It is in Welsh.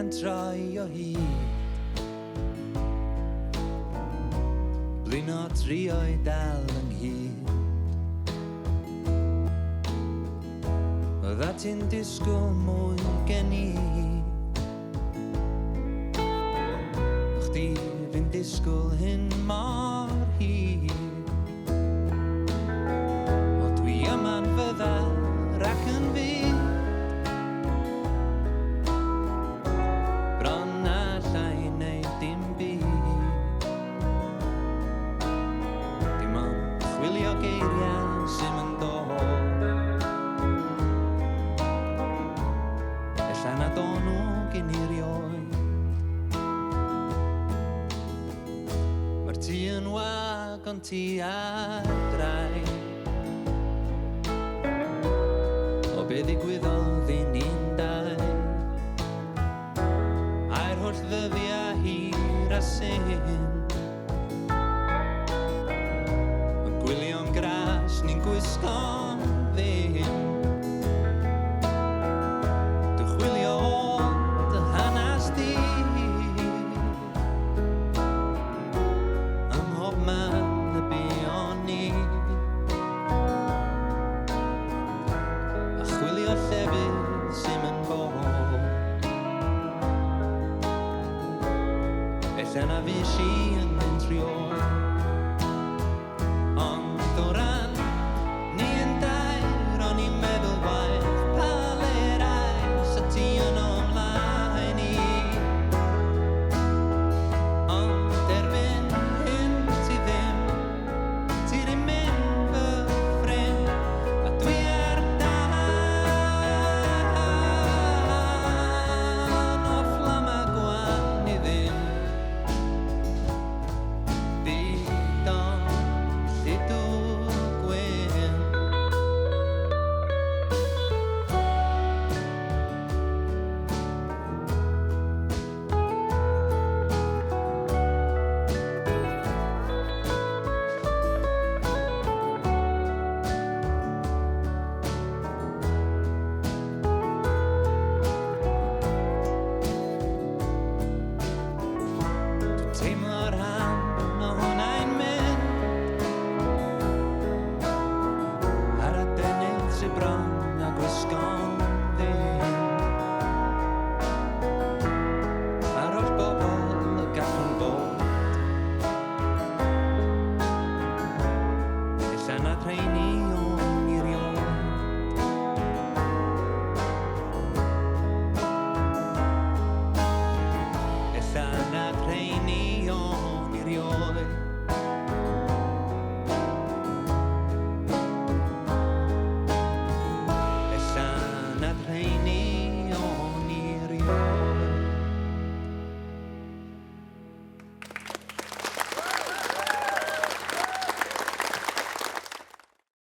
Droi o hyd Blino trio I dal yng nghyd Oedda ti'n disgwyl mwy gen I Chdi fi'n disgwyl hyn mor hyd O dwi yma'n fyddar ac yn fydd Ond ti adrai O be ddigwyddodd I ni'n dau A'r holl ddyddiau hir a syn Y gwylio'n gras ni'n gwisgo ddim Dy chwilio dy hanas di Ym mhob man llefydd sy'n yn bod Ella na fi si yn mynd trio